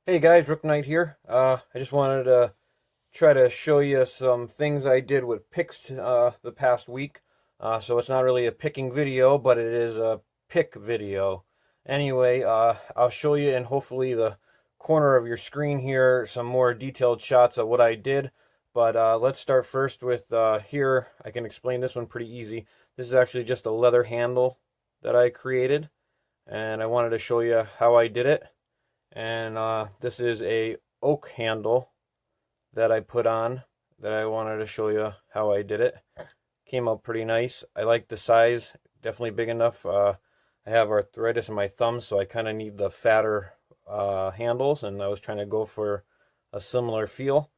Hey guys, Rook Knight here. I just wanted to try to show you some things I did with picks the past week. So it's not really a picking video, but it is a pick video. Anyway, I'll show you in hopefully the corner of your screen here some more detailed shots of what I did. But let's start first with here. I can explain this one pretty easy. This is actually just a leather handle that I created, and I wanted to show you how I did it. And this is a oak handle that I put on that I wanted to show you how I did it. Came out pretty nice. I like the size, definitely big enough. I have arthritis in my thumbs, so I kind of need the fatter handles, and I was trying to go for a similar feel.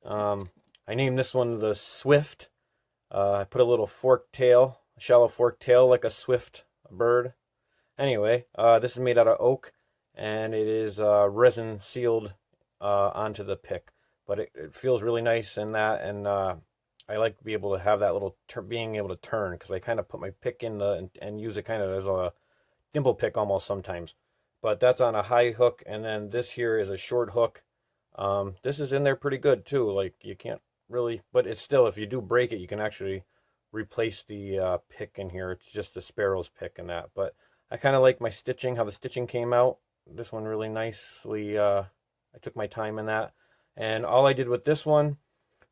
I named this one the Swift. I put a little forked tail, a shallow forked tail like a swift bird. Anyway, this is made out of oak, and it is resin sealed onto the pick. But it feels really nice in that, and I like to be able to have that little being able to turn, because I kind of put my pick in and use it kind of as a dimple pick almost sometimes. But that's on a high hook, and then this here is a short hook. This is in there pretty good too. Like, you can't really, but it's still, if you do break it, you can actually replace the pick in here. It's just the Sparrow's pick and that. But I kind of like my stitching, how the stitching came out. This one really nicely. I took my time in that. And all I did with this one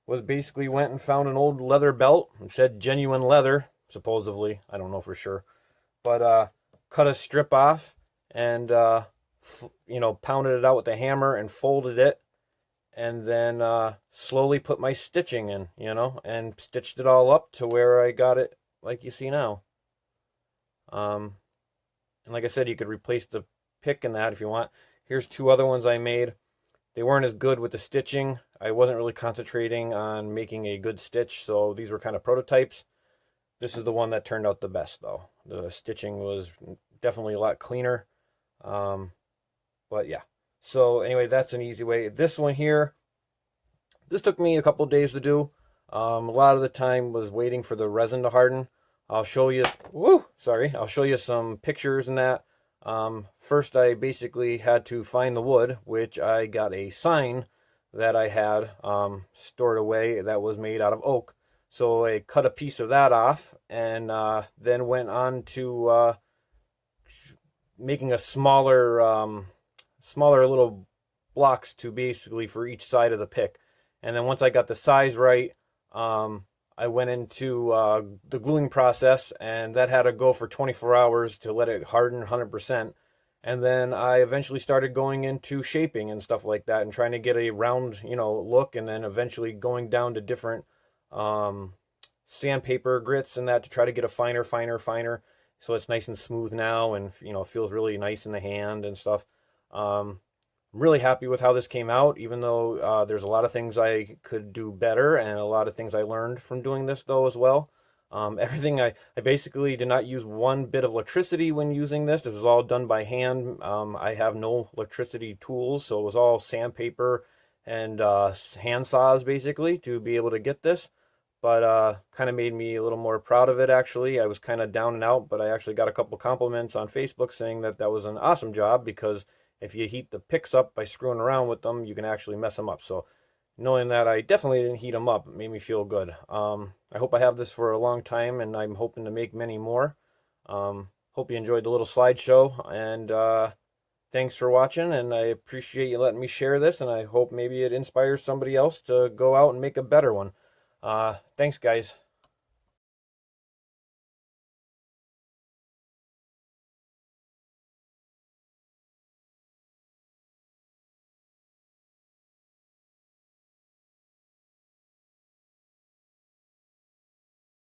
was basically went and found an old leather belt. It said genuine leather, supposedly. I don't know for sure. But cut a strip off and, pounded it out with a hammer and folded it. And then slowly put my stitching in, and stitched it all up to where I got it like you see now. Um, and like I said, you could replace the pick in that if you want. Here's two other ones I made. They weren't as good with the stitching. I wasn't really concentrating on making a good stitch, so these were kind of prototypes. This is the one that turned out the best, though. The stitching was definitely a lot cleaner. Um, but yeah. So anyway, that's an easy way. This one here, this took me a couple days to do. A lot of the time was waiting for the resin to harden. I'll show you, I'll show you some pictures and that. First, I basically had to find the wood, which I got a sign that I had stored away that was made out of oak. So I cut a piece of that off, and then went on to making a smaller little blocks to basically for each side of the pick. And then once I got the size right, I went into the gluing process, and that had to go for 24 hours to let it harden 100%. And then I eventually started going into shaping and stuff like that, and trying to get a round, look, and then eventually going down to different sandpaper grits and that to try to get a finer. So it's nice and smooth now, and feels really nice in the hand and stuff. I'm really happy with how this came out, even though there's a lot of things I could do better, and a lot of things I learned from doing this, though, as well. Everything I basically did not use one bit of electricity when using this. This was all done by hand. I have no electricity tools, so it was all sandpaper and hand saws, basically, to be able to get this. But kind of made me a little more proud of it, actually. I was kind of down and out, but I actually got a couple compliments on Facebook saying that that was an awesome job, because if you heat the picks up by screwing around with them, you can actually mess them up. So knowing that I definitely didn't heat them up, it made me feel good. I hope I have this for a long time, and I'm hoping to make many more. Hope you enjoyed the little slideshow, and thanks for watching, and I appreciate you letting me share this, and I hope maybe it inspires somebody else to go out and make a better one. Thanks, guys.